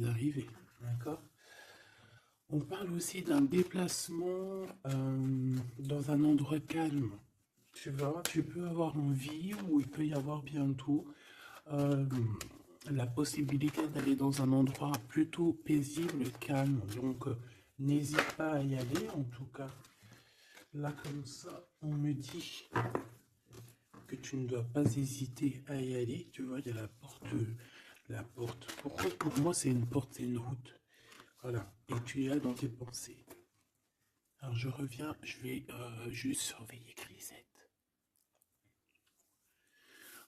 d'arriver, d'accord? On parle aussi d'un déplacement dans un endroit calme. Tu vois, tu peux avoir envie, ou il peut y avoir bientôt euh, la possibilité d'aller dans un endroit plutôt paisible, calme. Donc, n'hésite pas à y aller, en tout cas. Là, comme ça, on me dit que tu ne dois pas hésiter à y aller. Tu vois, il y a la porte. La porte. Pourquoi pour moi c'est une porte, c'est une route? Voilà. Et tu es là dans tes pensées. Alors je reviens, je vais juste surveiller Grisette.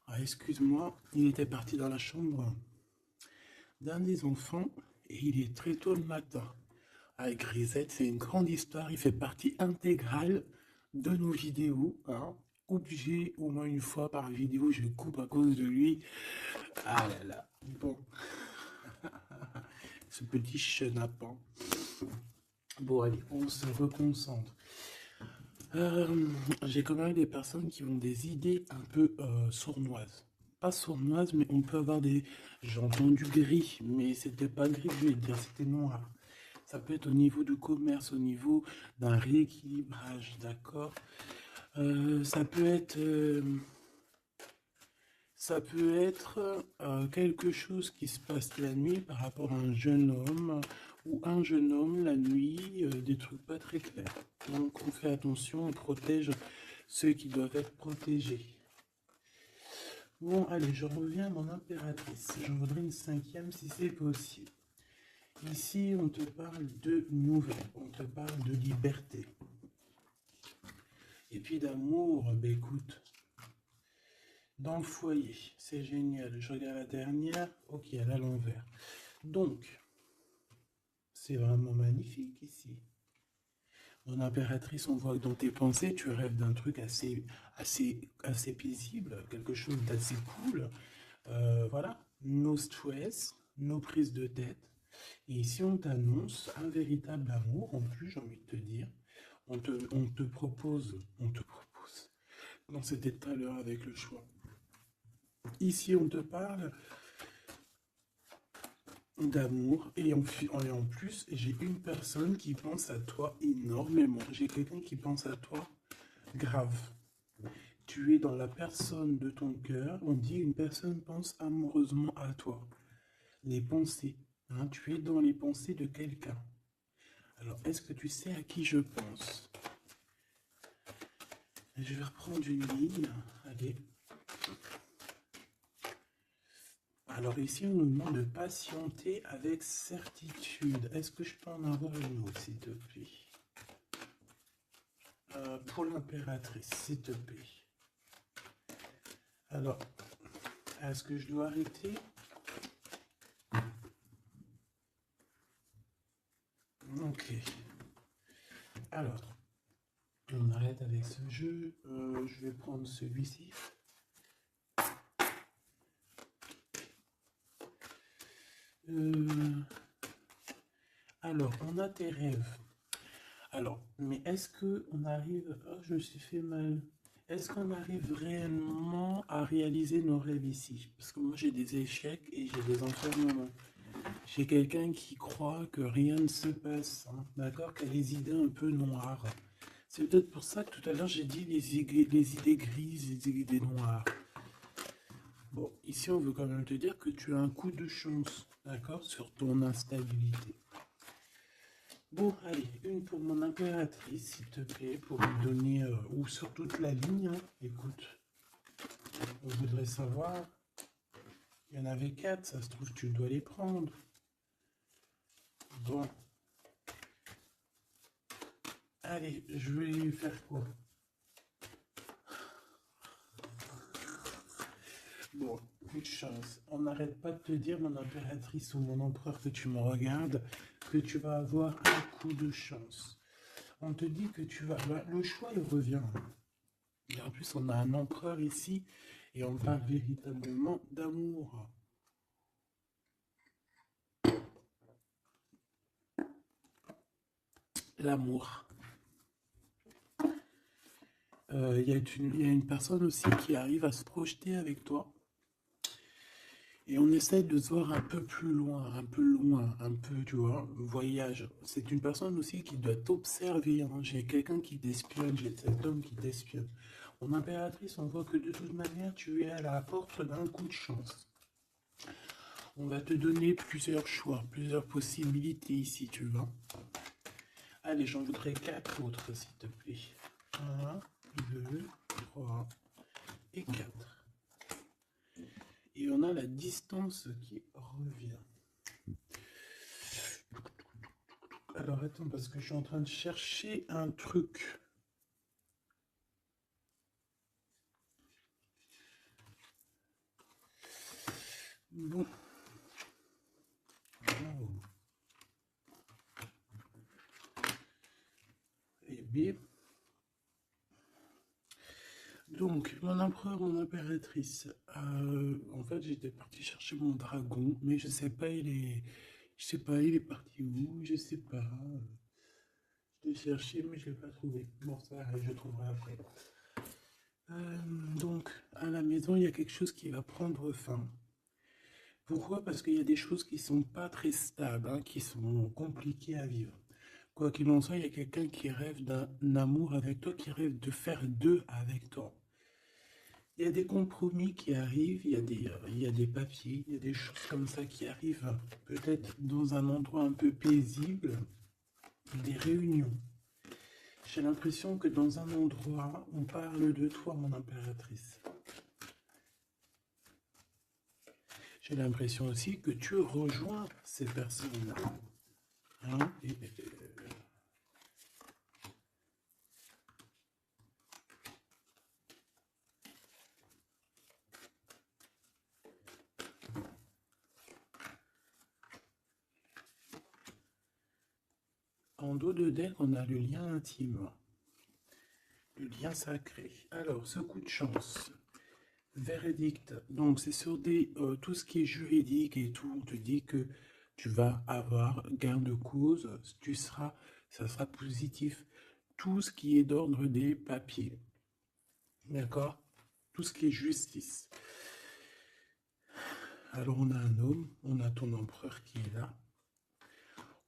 Ah, excuse-moi, il était parti dans la chambre d'un des enfants et il est très tôt le matin. Avec Grisette, c'est une grande histoire, il fait partie intégrale de nos vidéos. Hein. Obligé au moins une fois par vidéo, je coupe à cause de lui. Ah là là, bon, ce petit chenapan. Bon allez, on se reconcentre. J'ai quand même des personnes qui ont des idées un peu sournoises. Pas sournoises, mais on peut avoir des... J'ai entendu gris, mais c'était pas gris, je vais dire, c'était noir. Ça peut être au niveau du commerce, au niveau d'un rééquilibrage, d'accord. Ça peut être... quelque chose qui se passe la nuit par rapport à un jeune homme ou un jeune homme la nuit, des trucs pas très clairs. Donc on fait attention, on protège ceux qui doivent être protégés. Bon, allez, je reviens à mon impératrice. J'en voudrais une cinquième si c'est possible. Ici, on te parle de nouvelles, on te parle de liberté. Et puis d'amour, ben écoute, dans le foyer, c'est génial. Je regarde la dernière, ok, elle est à l'envers. Donc, c'est vraiment magnifique ici. Mon impératrice, on voit que dans tes pensées, tu rêves d'un truc assez paisible, quelque chose d'assez cool. Voilà, no stress, no prise de tête. Et ici, on t'annonce un véritable amour. En plus, j'ai envie de te dire, on te propose. Non, c'était tout à l'heure avec le choix. Ici, on te parle d'amour et en plus, j'ai une personne qui pense à toi énormément. J'ai quelqu'un qui pense à toi grave. Tu es dans la personne de ton cœur. On dit une personne pense amoureusement à toi. Les pensées. Hein, tu es dans les pensées de quelqu'un. Alors, est-ce que tu sais à qui je pense? Je vais reprendre une ligne. Allez. Alors ici, on nous demande de patienter avec certitude. Est-ce que je peux en avoir une autre, s'il te plaît? Pour l'impératrice, s'il te plaît. Alors, est-ce que je dois arrêter? Ok. Alors, on arrête avec ce jeu. Je vais prendre celui-ci. Alors, on a tes rêves. Alors, mais est-ce que on arrive... Oh, je me suis fait mal. Est-ce qu'on arrive réellement à réaliser nos rêves ici? Parce que moi, j'ai des échecs et j'ai des enfermements. J'ai quelqu'un qui croit que rien ne se passe, hein, d'accord? Qui a les idées un peu noires. C'est peut-être pour ça que tout à l'heure, j'ai dit les idées grises, les idées noires. Bon, ici, on veut quand même te dire que tu as un coup de chance, d'accord? Sur ton instabilité. Bon, allez, une pour mon impératrice, s'il te plaît, pour lui donner, ou sur toute la ligne, hein. Écoute, on voudrait savoir, il y en avait 4, ça se trouve, tu dois les prendre. Bon. Allez, je vais lui faire quoi? Bon, une chance. On n'arrête pas de te dire, mon impératrice ou mon empereur, que tu me regardes, que tu vas avoir un coup de chance. On te dit que tu vas... Bah, le choix, il revient. Et en plus, on a un empereur ici, et on parle véritablement d'amour. L'amour. Il y a une personne aussi qui arrive à se projeter avec toi. Et on essaie de se voir un peu plus loin, un peu loin, un peu, tu vois, voyage. C'est une personne aussi qui doit t'observer, hein. J'ai quelqu'un qui t'espionne, j'ai cet homme qui t'espionne. Mon impératrice, on voit que de toute manière, tu es à la porte d'un coup de chance. On va te donner plusieurs choix, plusieurs possibilités ici, tu vois. Allez, j'en voudrais 4 autres, s'il te plaît. Un, 2, 3 et 4. Et on a la distance qui revient. Alors attends, parce que je suis en train de chercher un truc. Bon. Wow. Et bien. Donc, mon empereur, mon impératrice. En fait, j'étais parti chercher mon dragon, mais je sais pas, je sais pas, il est parti où, je sais pas. Je l'ai cherché, mais je l'ai pas trouvé. Bon, ça arrive, je trouverai après. Donc, à la maison, il y a quelque chose qui va prendre fin. Pourquoi? Parce qu'il y a des choses qui sont pas très stables, hein, qui sont compliquées à vivre. Quoi qu'il en soit, il y a quelqu'un qui rêve d'un amour avec toi, qui rêve de faire deux avec toi. Il y a des compromis qui arrivent, il y a des papiers, il y a des choses comme ça qui arrivent, peut-être dans un endroit un peu paisible, des réunions. J'ai l'impression que dans un endroit, on parle de toi, mon impératrice. J'ai l'impression aussi que tu rejoins ces personnes-là. Hein? En dos de deck, on a le lien intime, le lien sacré. Alors, ce coup de chance, verdict. Donc, c'est sur tout ce qui est juridique et tout. On te dit que tu vas avoir gain de cause, ça sera positif. Tout ce qui est d'ordre des papiers. D'accord? Tout ce qui est justice. Alors, on a un homme, on a ton empereur qui est là.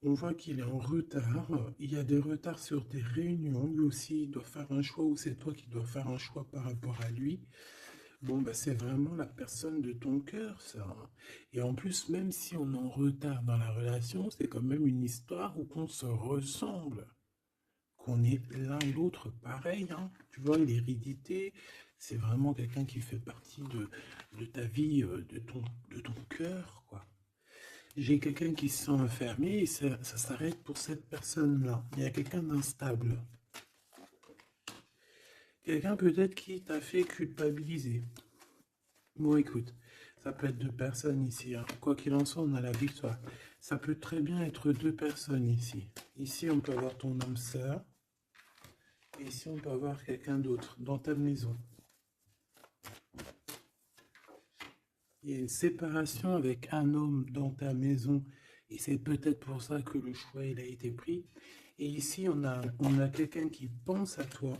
On voit qu'il est en retard. Il y a des retards sur des réunions. Lui aussi, il doit faire un choix ou c'est toi qui dois faire un choix par rapport à lui. Bon, bah, c'est vraiment la personne de ton cœur, ça. Et en plus, même si on est en retard dans la relation, c'est quand même une histoire où on se ressemble, qu'on est l'un et l'autre pareil, hein. Tu vois, l'hérédité, c'est vraiment quelqu'un qui fait partie de ta vie, de ton cœur, quoi. J'ai quelqu'un qui se sent enfermé et ça s'arrête pour cette personne-là. Il y a quelqu'un d'instable. Quelqu'un peut-être qui t'a fait culpabiliser. Bon, écoute, ça peut être deux personnes ici, hein. Quoi qu'il en soit, on a la victoire. Ça peut très bien être deux personnes ici. Ici, on peut avoir ton âme sœur. Et ici, on peut avoir quelqu'un d'autre dans ta maison. Il y a une séparation avec un homme dans ta maison. Et c'est peut-être pour ça que le choix il a été pris. Et ici, on a quelqu'un qui pense à toi.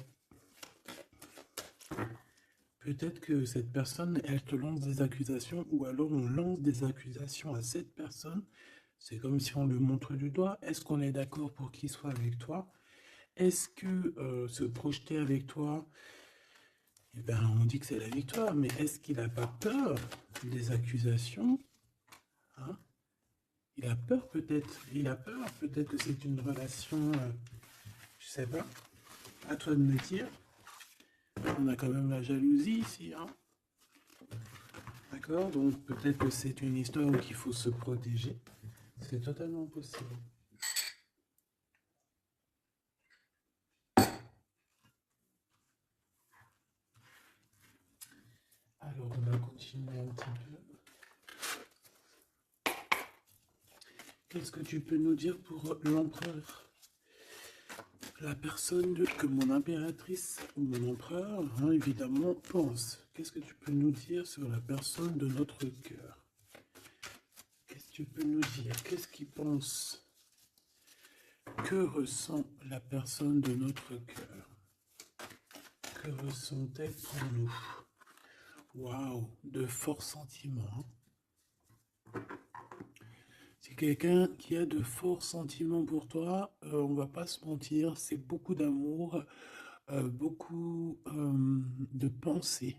Peut-être que cette personne, elle te lance des accusations, ou alors on lance des accusations à cette personne. C'est comme si on le montre du doigt. Est-ce qu'on est d'accord pour qu'il soit avec toi? Est-ce que se projeter avec toi, eh ben, on dit que c'est la victoire, mais est-ce qu'il n'a pas peur des accusations? Hein? Il a peur peut-être. Il a peur peut-être que c'est une relation, je sais pas. À toi de me dire. On a quand même la jalousie ici, hein. D'accord? Donc peut-être que c'est une histoire où il faut se protéger. C'est totalement possible. Alors on va continuer un petit peu. Qu'est-ce que tu peux nous dire pour l'empereur? La personne que mon impératrice ou mon empereur, hein, évidemment, pense. Qu'est-ce que tu peux nous dire sur la personne de notre cœur? Qu'est-ce que tu peux nous dire? Qu'est-ce qu'il pense? Que ressent la personne de notre cœur? Que ressent-elle pour nous? Waouh, de forts sentiments, hein. C'est quelqu'un qui a de forts sentiments pour toi, on va pas se mentir, c'est beaucoup d'amour, beaucoup de pensées.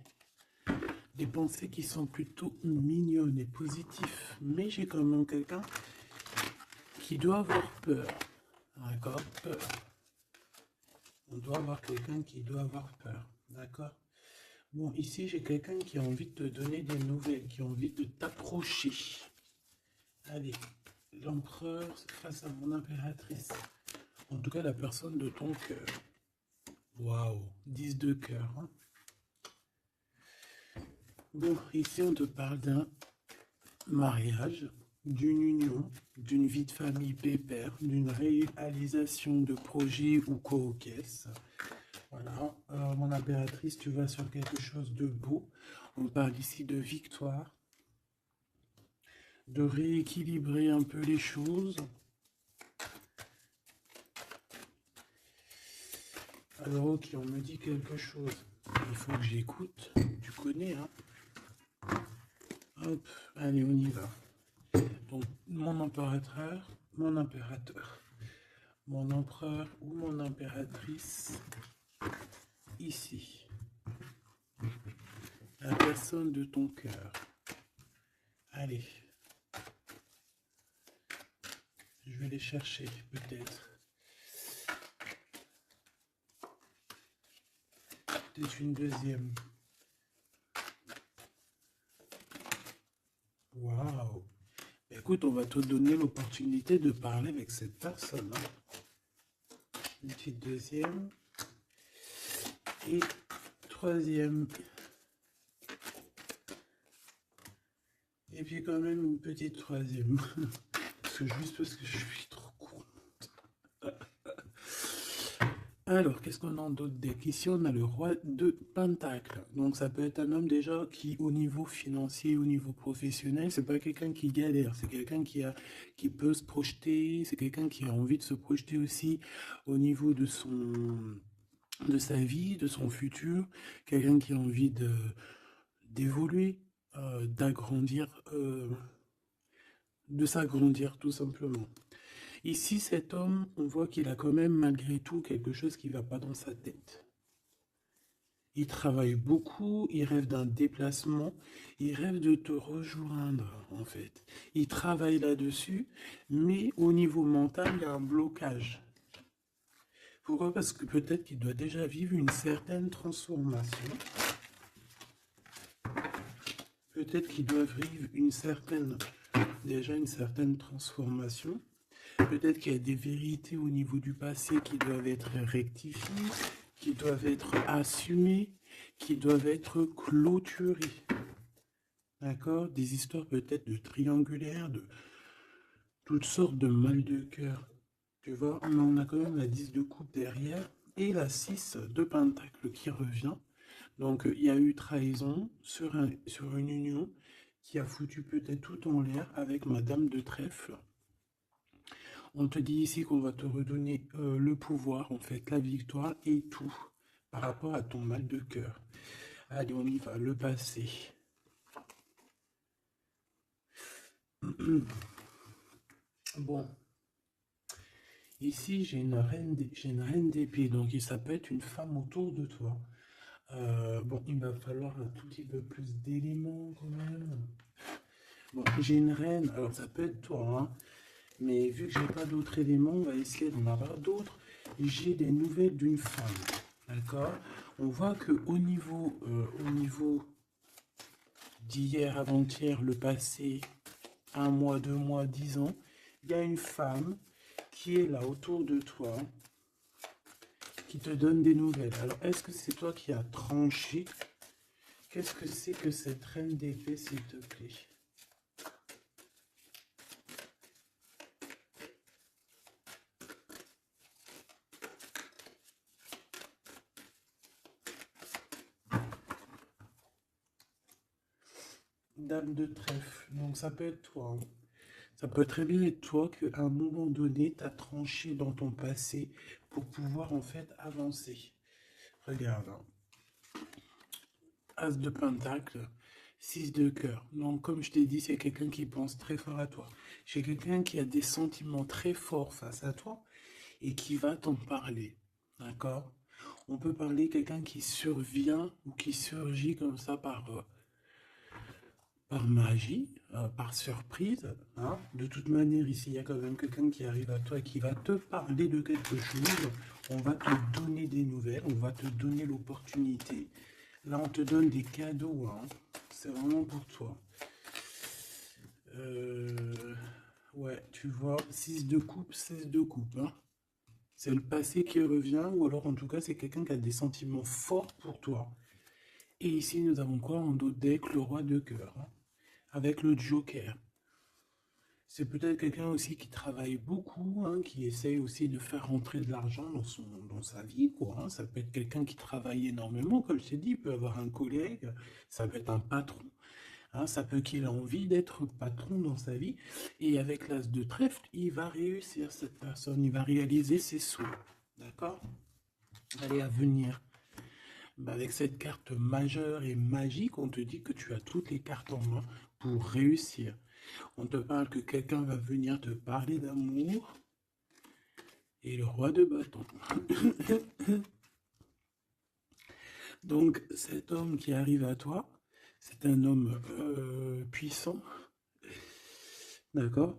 Des pensées qui sont plutôt mignonnes et positives. Mais j'ai quand même quelqu'un qui doit avoir peur. D'accord? Peur. On doit avoir quelqu'un qui doit avoir peur. D'accord? Bon, ici, j'ai quelqu'un qui a envie de te donner des nouvelles, qui a envie de t'approcher. Allez, l'empereur face à mon impératrice. En tout cas, la personne de ton cœur. Waouh, 10 de cœur. Hein. Bon, ici, on te parle d'un mariage, d'une union, d'une vie de famille pépère, d'une réalisation de projets ou co-caisse. Voilà, mon impératrice, tu vas sur quelque chose de beau. On parle ici de victoire, de rééquilibrer un peu les choses. Alors ok, on me dit quelque chose. Il faut que j'écoute. Tu connais, hein? Hop, allez, on y va. Donc, mon impérateur, mon impérateur, mon empereur ou mon impératrice, ici. La personne de ton cœur. Allez. Je vais les chercher, peut-être. Peut-être une deuxième. Waouh. Écoute, on va te donner l'opportunité de parler avec cette personne. Hein. Une petite deuxième. Et troisième. Et puis quand même une petite troisième. Juste parce que je suis trop contente. Alors, qu'est-ce qu'on a d'autre deck? Ici, on a le roi de Pentacle. Donc, ça peut être un homme déjà qui, au niveau financier, au niveau professionnel, c'est pas quelqu'un qui galère. C'est quelqu'un qui peut se projeter. C'est quelqu'un qui a envie de se projeter aussi au niveau de sa vie, de son futur. Quelqu'un qui a envie d'évoluer, d'agrandir, de s'agrandir tout simplement. Ici, cet homme, on voit qu'il a quand même malgré tout quelque chose qui ne va pas dans sa tête. Il travaille beaucoup, il rêve d'un déplacement, il rêve de te rejoindre en fait. Il travaille là-dessus, mais au niveau mental, il y a un blocage. Pourquoi? Parce que peut-être qu'il doit déjà vivre une certaine transformation. Peut-être qu'il doit vivre déjà une certaine transformation. Peut-être qu'il y a des vérités au niveau du passé qui doivent être rectifiées, qui doivent être assumées, qui doivent être clôturées. D'accord? Des histoires peut-être de triangulaires, de toutes sortes de mal de cœur. Tu vois, mais on a quand même la 10 de coupe derrière et la 6 de pentacle qui revient. Donc il y a eu trahison sur une union qui a foutu peut-être tout en l'air avec Madame de Trèfle. On te dit ici qu'on va te redonner le pouvoir, en fait, la victoire et tout par rapport à ton mal de cœur. Allez, on y va, le passé. Bon. Ici, j'ai une reine d'épée, donc ça peut être une femme autour de toi. Bon, il va falloir un tout petit peu plus d'éléments quand même. Bon, j'ai une reine, alors ça peut être toi, hein. Mais vu que j'ai pas d'autres éléments, on va essayer d'en avoir d'autres. J'ai des nouvelles d'une femme, d'accord? On voit que au niveau d'hier, avant-hier, le passé, 1 mois, 2 mois, 10 ans, il y a une femme qui est là autour de toi, qui te donne des nouvelles. Alors, est-ce que c'est toi qui as tranché? Qu'est-ce que c'est que cette reine d'épée, s'il te plaît? Dame de trèfle, donc ça peut être toi. Hein. Ça peut très bien être toi qu'à un moment donné, tu as tranché dans ton passé pour pouvoir en fait avancer. Regarde, hein. As de pentacle, 6 de cœur. Donc, comme je t'ai dit, c'est quelqu'un qui pense très fort à toi. C'est quelqu'un qui a des sentiments très forts face à toi et qui va t'en parler. D'accord? On peut parler quelqu'un qui survient ou qui surgit comme ça par magie, par surprise. Hein. De toute manière, ici, il y a quand même quelqu'un qui arrive à toi et qui va te parler de quelque chose. On va te donner des nouvelles, on va te donner l'opportunité. Là, on te donne des cadeaux. Hein. C'est vraiment pour toi. Ouais, tu vois, 6 de coupe, 16 de coupe. Hein. C'est le passé qui revient, ou alors en tout cas, c'est quelqu'un qui a des sentiments forts pour toi. Et ici, nous avons quoi en dos de deck? Le roi de cœur, hein, avec le joker. C'est peut-être quelqu'un aussi qui travaille beaucoup, hein, qui essaye aussi de faire rentrer de l'argent dans sa vie, quoi. Hein. Ça peut être quelqu'un qui travaille énormément, comme je t'ai dit, il peut avoir un collègue, ça peut être un patron. Hein, ça peut qu'il ait envie d'être patron dans sa vie. Et avec l'as de trèfle, il va réussir, cette personne, il va réaliser ses souhaits. D'accord? Allez, à venir. Bah, avec cette carte majeure et magique, on te dit que tu as toutes les cartes en main pour réussir. On te parle que quelqu'un va venir te parler d'amour. Et le roi de bâton. Donc, cet homme qui arrive à toi, c'est un homme puissant. D'accord?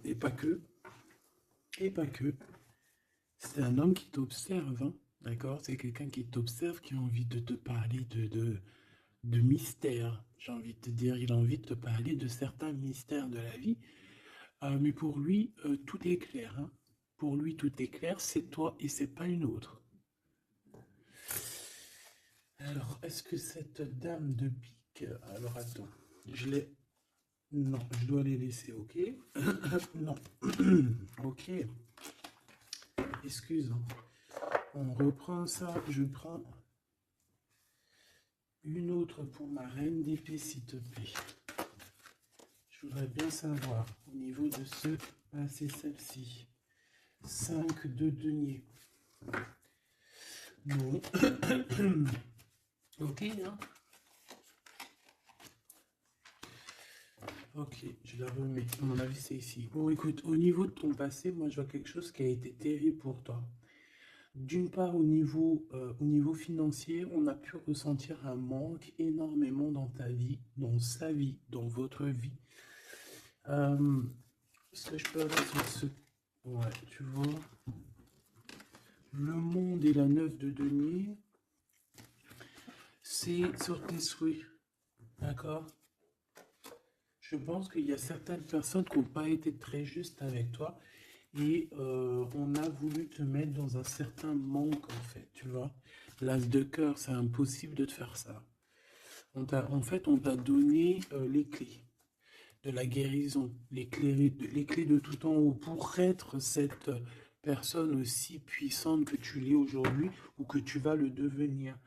Et pas que. Et pas que. C'est un homme qui t'observe. Hein, d'accord? C'est quelqu'un qui t'observe, qui a envie de te parler de mystères. J'ai envie de te dire, il a envie de te parler de certains mystères de la vie. Mais pour lui, tout est clair. Hein. Pour lui, tout est clair. C'est toi et c'est pas une autre. Alors, est-ce que cette dame de pique... Alors, attends. Je l'ai... Non, je dois les laisser, ok? Non. Ok. Excuse. Hein. On reprend ça. Je prends une autre pour ma reine d'épée, s'il te plaît. Je voudrais bien savoir, au niveau de ce... Ah, c'est celle-ci. 5 de denier. Non. Ok, hein? Ok, je la remets. À mon avis, c'est ici. Bon, écoute, au niveau de ton passé, moi, je vois quelque chose qui a été terrible pour toi. D'une part, au niveau financier, on a pu ressentir un manque énormément dans ta vie, dans sa vie, dans votre vie. Ce que je peux avoir sur ce... Ouais, tu vois. Le monde et la 9 de denier, c'est sur tes souhaits. D'accord? Je pense qu'il y a certaines personnes qui n'ont pas été très justes avec toi et on a voulu te mettre dans un certain manque en fait, tu vois. L'as de cœur, c'est impossible de te faire ça. En fait, on t'a donné les clés de la guérison, les clés de tout en haut pour être cette personne aussi puissante que tu l'es aujourd'hui ou que tu vas le devenir.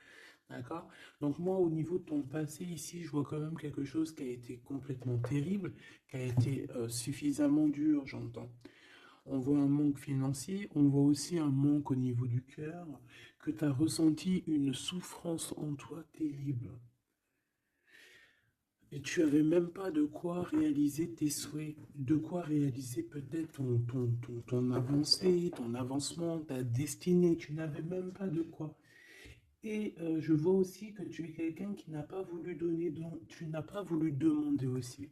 D'accord? Donc moi, au niveau de ton passé ici, je vois quand même quelque chose qui a été complètement terrible, qui a été suffisamment dur, j'entends. On voit un manque financier, on voit aussi un manque au niveau du cœur, que tu as ressenti une souffrance en toi terrible. Et tu avais même pas de quoi réaliser tes souhaits, de quoi réaliser peut-être ton avancée, ton avancement, ta destinée, tu n'avais même pas de quoi. Et je vois aussi que tu es quelqu'un qui n'a pas voulu donner, donc tu n'as pas voulu demander aussi.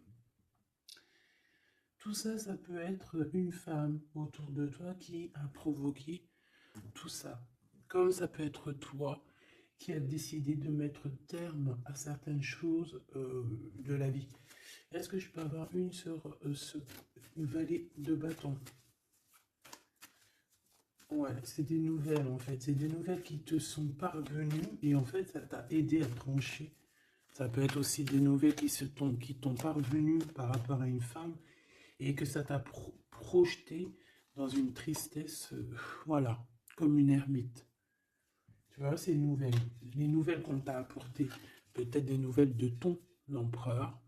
Tout ça, ça peut être une femme autour de toi qui a provoqué tout ça. Comme ça peut être toi qui a décidé de mettre terme à certaines choses de la vie. Est-ce que je peux avoir une sur ce valet de bâton? Ouais, c'est des nouvelles en fait. C'est des nouvelles qui te sont parvenues et en fait, ça t'a aidé à trancher. Ça peut être aussi des nouvelles qui t'ont parvenues par rapport à une femme et que ça t'a projeté dans une tristesse, voilà, comme une ermite. Tu vois, ces nouvelles, les nouvelles qu'on t'a apportées, peut-être des nouvelles de ton empereur,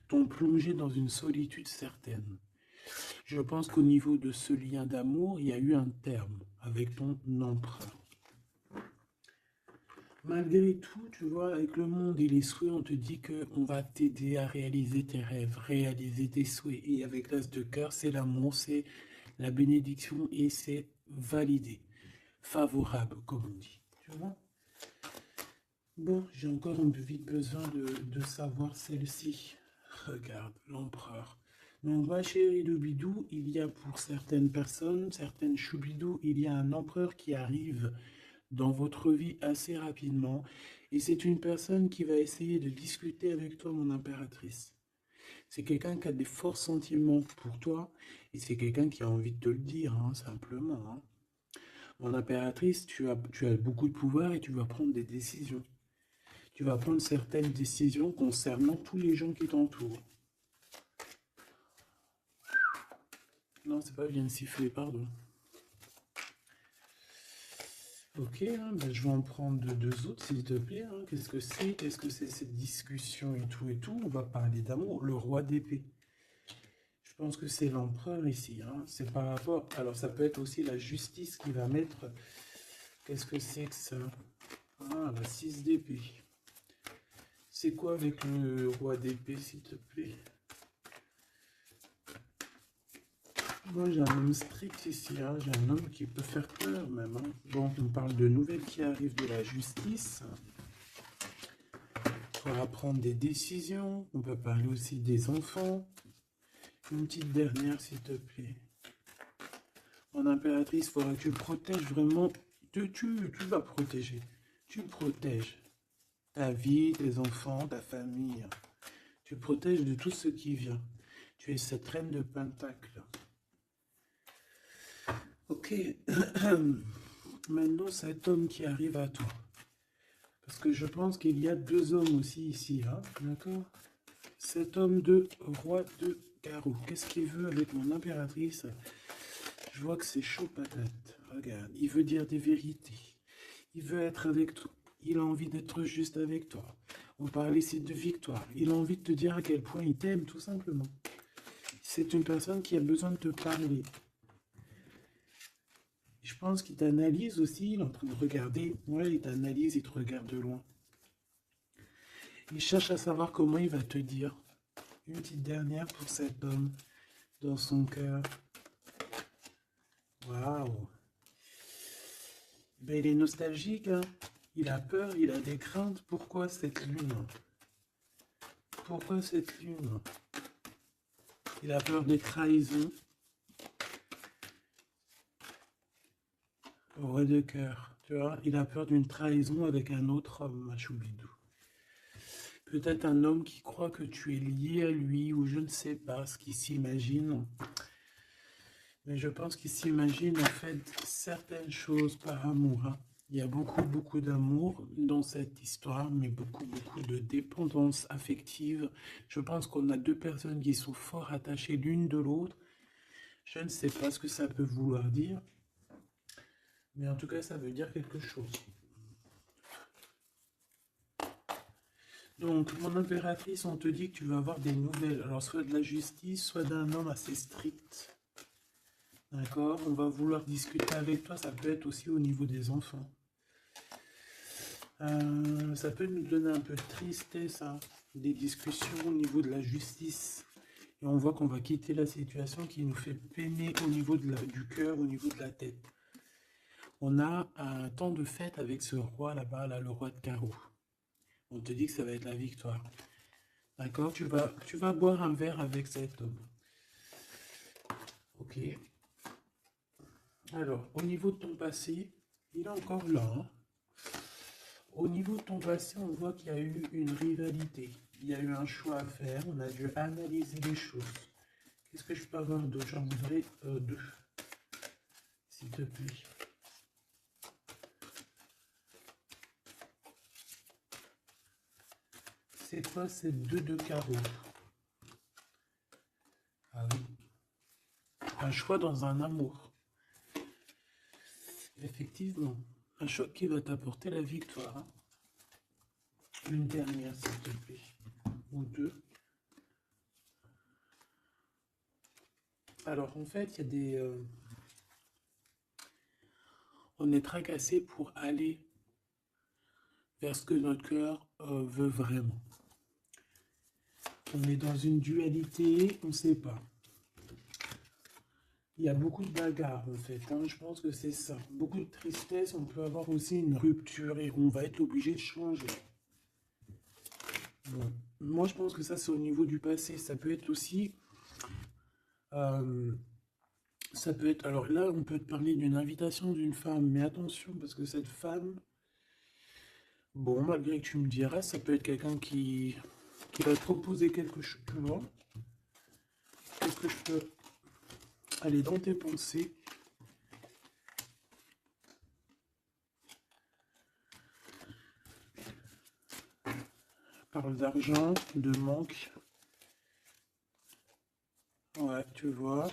t'ont plongé dans une solitude certaine. Je pense qu'au niveau de ce lien d'amour, il y a eu un terme avec ton empereur. Malgré tout, tu vois, avec le monde et les souhaits, on te dit que on va t'aider à réaliser tes rêves, réaliser tes souhaits. Et avec l'as de cœur, c'est l'amour, c'est la bénédiction et c'est validé, favorable, comme on dit. Tu vois? Bon, j'ai encore vite besoin de savoir celle-ci. Regarde, l'empereur. Donc, ma chérie de bidou, il y a pour certaines personnes, certaines choubidou, il y a un empereur qui arrive dans votre vie assez rapidement. Et c'est une personne qui va essayer de discuter avec toi, mon impératrice. C'est quelqu'un qui a des forts sentiments pour toi. Et c'est quelqu'un qui a envie de te le dire, hein, simplement. Hein. Mon impératrice, tu as beaucoup de pouvoir et tu vas prendre des décisions. Tu vas prendre certaines décisions concernant tous les gens qui t'entourent. Non, c'est pas bien sifflé, pardon. Ok, hein, ben, je vais en prendre deux autres, s'il te plaît. Hein. Qu'est-ce que c'est? Qu'est-ce que c'est cette discussion et tout et tout? On va parler d'amour. Le roi d'épée. Je pense que c'est l'empereur ici. Hein. C'est par rapport... Alors, ça peut être aussi la justice qui va mettre... Qu'est-ce que c'est que ça? Ah, la 6 d'épée. C'est quoi avec le roi d'épée, s'il te plaît? Moi, j'ai un homme strict ici, hein. J'ai un homme qui peut faire peur même. Hein. Bon, on parle de nouvelles qui arrivent de la justice. On va prendre des décisions. On peut parler aussi des enfants. Une petite dernière, s'il te plaît. Mon impératrice, il faudra que tu protèges vraiment. Tu vas protéger. Tu protèges ta vie, tes enfants, ta famille. Tu protèges de tout ce qui vient. Tu es cette reine de Pentacle. Ok. Maintenant, cet homme qui arrive à toi. Parce que je pense qu'il y a deux hommes aussi ici, hein, d'accord? Cet homme de roi de carreau. Qu'est-ce qu'il veut avec mon impératrice? Je vois que c'est chaud patate. Regarde, il veut dire des vérités. Il veut être avec toi. Il a envie d'être juste avec toi. On parle ici de victoire. Il a envie de te dire à quel point il t'aime, tout simplement. C'est une personne qui a besoin de te parler. Je pense qu'il t'analyse aussi, il est en train de regarder. Ouais, il t'analyse, il te regarde de loin. Il cherche à savoir comment il va te dire. Une petite dernière pour cet homme dans son cœur. Waouh! Ben, il est nostalgique, hein? Il a peur, il a des craintes. Pourquoi cette lune? Pourquoi cette lune? Il a peur des trahisons. Roi de cœur, tu vois, il a peur d'une trahison avec un autre homme, Machoubidou. Peut-être un homme qui croit que tu es lié à lui, ou je ne sais pas ce qu'il s'imagine. Mais je pense qu'il s'imagine en fait certaines choses par amour. Hein. Il y a beaucoup d'amour dans cette histoire, mais beaucoup de dépendance affective. Je pense qu'on a deux personnes qui sont fort attachées l'une de l'autre. Je ne sais pas ce que ça peut vouloir dire, mais en tout cas, ça veut dire quelque chose. Donc, mon impératrice, on te dit que tu vas avoir des nouvelles. Alors, soit de la justice, soit d'un homme assez strict. D'accord? On va vouloir discuter avec toi. Ça peut être aussi au niveau des enfants. Ça peut nous donner un peu de tristesse, hein, des discussions au niveau de la justice. Et on voit qu'on va quitter la situation qui nous fait peiner au niveau du cœur, au niveau de la tête. On a un temps de fête avec ce roi là-bas, là, le roi de carreau. On te dit que ça va être la victoire. D'accord? Tu vas boire un verre avec cet homme. Ok. Alors, au niveau de ton passé, il est encore là. Hein. Au niveau de ton passé, on voit qu'il y a eu une rivalité. Il y a eu un choix à faire. On a dû analyser les choses. Qu'est-ce que je peux avoir d'autre? J'en voudrais deux. S'il te plaît. C'est quoi ces deux de carreau? Ah oui. Un choix dans un amour. Effectivement. Un choix qui va t'apporter la victoire. Hein. Une dernière, s'il te plaît. Ou deux. Alors, en fait, il y a des... on est tracassé pour aller vers ce que notre cœur veut vraiment. On est dans une dualité, on ne sait pas. Il y a beaucoup de bagarres en fait, hein. Je pense que c'est ça. Beaucoup de tristesse, on peut avoir aussi une rupture et on va être obligé de changer. Bon, moi je pense que ça c'est au niveau du passé. Ça peut être aussi, euh, ça peut être, alors là on peut te parler d'une invitation d'une femme, mais attention parce que cette femme, bon malgré que tu me diras, ça peut être quelqu'un qui va te proposer quelque chose, tu vois. Qu'est-ce que je peux aller dans tes pensées? Parle d'argent, de manque. Ouais, tu vois.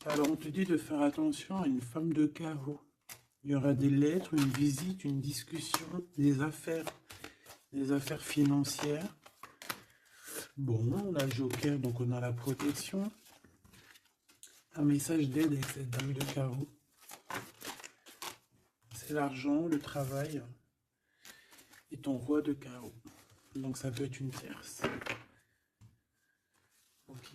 Alors on te dit de faire attention à une femme de carreau. Il y aura des lettres, une visite, une discussion, des affaires financières. Bon, on a le joker, donc on a la protection. Un message d'aide avec cette dame de carreau. C'est l'argent, le travail et ton roi de carreau. Donc ça peut être une tierce. Ok.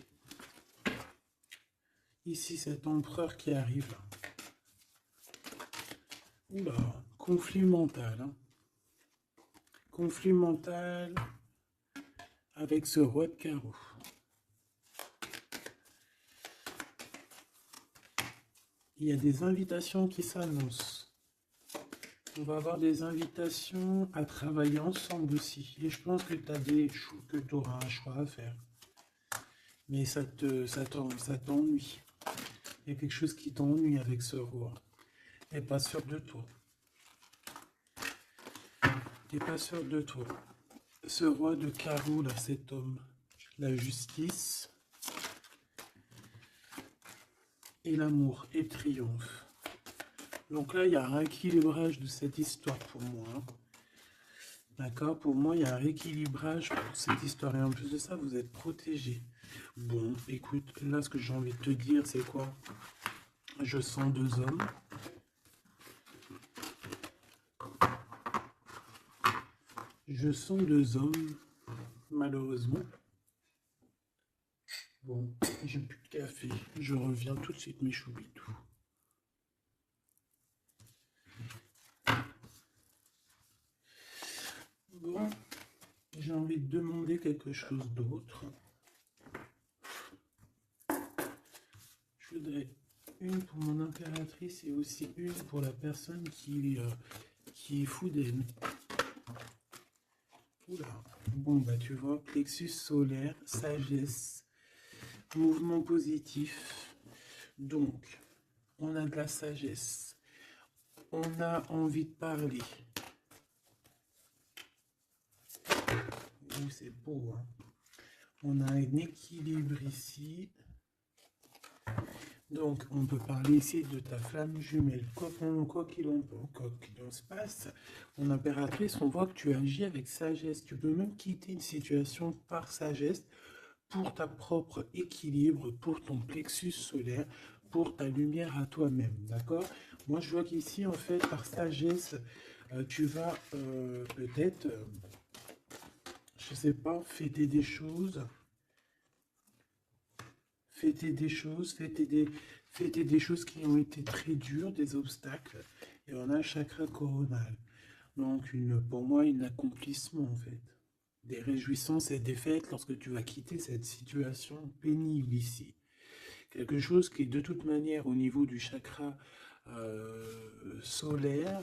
Ici, cet empereur qui arrive. Oula, conflit mental. Hein. Conflit mental avec ce roi de carreau. Il y a des invitations qui s'annoncent. On va avoir des invitations à travailler ensemble aussi. Et je pense que tu auras un choix à faire. Mais ça t'ennuie. Il y a quelque chose qui t'ennuie avec ce roi. T'es pas sûr de toi. T'es pas sûr de toi. Ce roi de carreau, là, cet homme. La justice et l'amour et le triomphe. Donc là, il y a un rééquilibrage de cette histoire pour moi. D'accord? Pour moi, il y a un rééquilibrage pour cette histoire. Et en plus de ça, vous êtes protégés. Bon, écoute, là, ce que j'ai envie de te dire, c'est quoi? Je sens deux hommes. Je sens deux hommes, malheureusement. Bon, j'ai plus de café. Je reviens tout de suite, mes choubitous. Bon, j'ai envie de demander quelque chose d'autre. Je voudrais une pour mon impératrice et aussi une pour la personne qui est fou d'elle. Oula. Bon, bah tu vois, plexus solaire, sagesse, mouvement positif. Donc, on a de la sagesse. On a envie de parler. C'est beau, hein. On a un équilibre ici. Donc, on peut parler ici de ta flamme jumelle. Quoi qu'il en se passe, mon impératrice, on voit que tu agis avec sagesse. Tu peux même quitter une situation par sagesse pour ta propre équilibre, pour ton plexus solaire, pour ta lumière à toi-même. D'accord? Moi, je vois qu'ici, en fait, par sagesse, tu vas peut-être, je sais pas, fêter des choses. Fêter des choses qui ont été très dures, des obstacles. Et on a un chakra coronal. Donc, pour moi, un accomplissement, en fait. Des réjouissances et des fêtes lorsque tu vas quitter cette situation pénible ici. Quelque chose qui, de toute manière, au niveau du chakra solaire,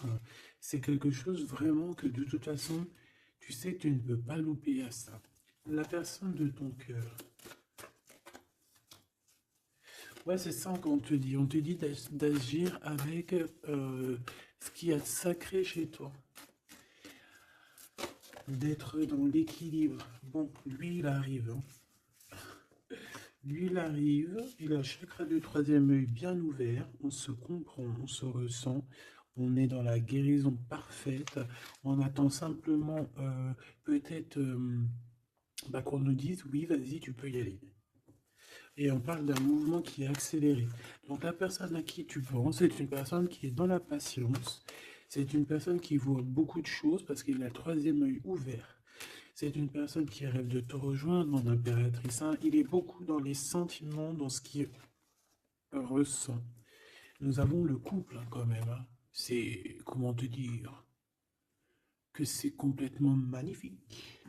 c'est quelque chose vraiment que, de toute façon, tu sais que tu ne peux pas louper à ça. La personne de ton cœur. Ouais, c'est ça qu'on te dit. On te dit d'agir avec ce qu'il y a de sacré chez toi. D'être dans l'équilibre. Bon, lui, il arrive. Hein. Lui, il arrive. Il a le chakra du troisième œil bien ouvert. On se comprend, on se ressent. On est dans la guérison parfaite. On attend simplement peut-être qu'on nous dise, oui, vas-y, tu peux y aller. Et on parle d'un mouvement qui est accéléré. Donc la personne à qui tu penses est une personne qui est dans la patience. C'est une personne qui voit beaucoup de choses parce qu'il a le troisième œil ouvert. C'est une personne qui rêve de te rejoindre, mon impératrice, hein. Il est beaucoup dans les sentiments, dans ce qu'il ressent. Nous avons le couple, hein, quand même, hein. C'est, comment te dire, que c'est complètement magnifique.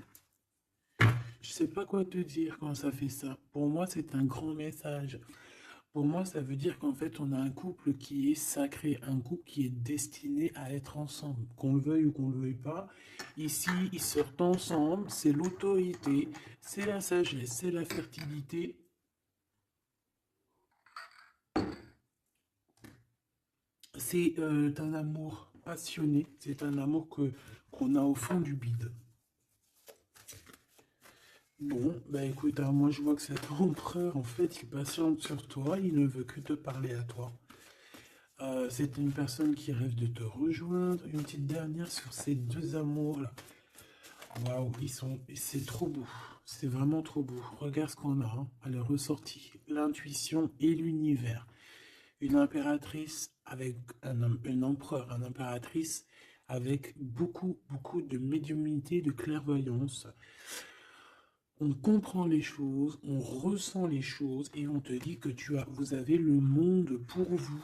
Je sais pas quoi te dire quand ça fait ça. Pour moi, c'est un grand message. Pour moi, ça veut dire qu'en fait, on a un couple qui est sacré, un couple qui est destiné à être ensemble. Qu'on le veuille ou qu'on le veuille pas, ici, ils sortent ensemble, c'est l'autorité, c'est la sagesse, c'est la fertilité. C'est un amour passionné, c'est un amour qu'on a au fond du bide. Bon, bah écoute, hein, moi je vois que cet empereur, en fait, il patiente sur toi, il ne veut que te parler à toi. C'est une personne qui rêve de te rejoindre. Une petite dernière sur ces deux amours-là. Waouh, c'est trop beau. C'est vraiment trop beau. Regarde ce qu'on a, hein, à la ressortie. L'intuition et l'univers. Une impératrice avec un empereur, une impératrice avec beaucoup de médiumnité, de clairvoyance. On comprend les choses, on ressent les choses et on te dit que vous avez le monde pour vous.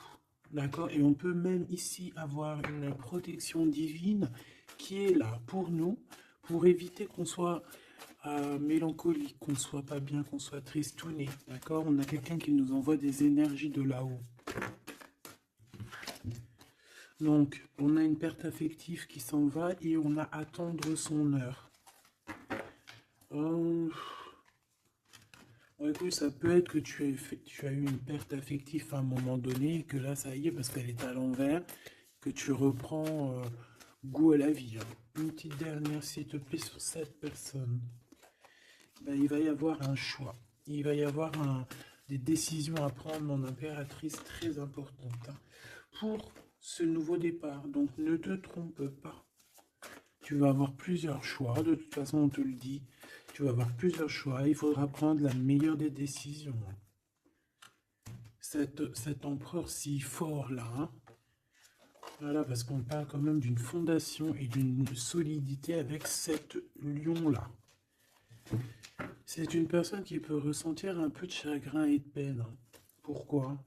D'accord? Et on peut même ici avoir une protection divine qui est là pour nous, pour éviter qu'on soit mélancolique, qu'on soit pas bien, qu'on soit tristouné. D'accord? On a quelqu'un qui nous envoie des énergies de là-haut. Donc, on a une perte affective qui s'en va et on a à attendre son heure. Écoute, ça peut être que tu as eu une perte affective à un moment donné et que là, ça y est, parce qu'elle est à l'envers, que tu reprends goût à la vie, hein. Une petite dernière, s'il te plaît, sur cette personne. Ben, il va y avoir un choix. Il va y avoir des décisions à prendre, mon impératrice, très importantes, hein, pour ce nouveau départ. Donc, ne te trompe pas. Tu vas avoir plusieurs choix, de toute façon, on te le dit. Tu vas avoir plusieurs choix, il faudra prendre la meilleure des décisions. Cet empereur si fort là, hein. Voilà, parce qu'on parle quand même d'une fondation et d'une solidité avec cet lion-là. C'est une personne qui peut ressentir un peu de chagrin et de peine, hein. Pourquoi?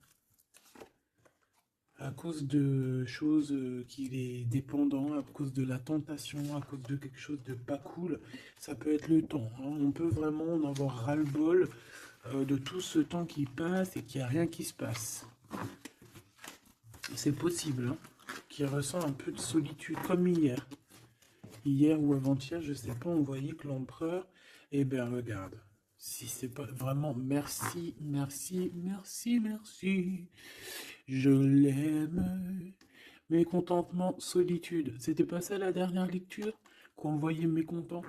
À cause de choses qu'il est dépendant, à cause de la tentation, à cause de quelque chose de pas cool. Ça peut être le temps, hein. On peut vraiment en avoir ras-le-bol de tout ce temps qui passe et qu'il n'y a rien qui se passe. C'est possible, hein, qu'il ressent un peu de solitude, comme hier. Hier ou avant-hier, je sais pas, on voyait que l'empereur, eh bien regarde, si c'est pas vraiment merci, merci, merci, merci, je l'aime. Mécontentement, solitude. C'était pas ça la dernière lecture? Qu'on le voyait mécontent.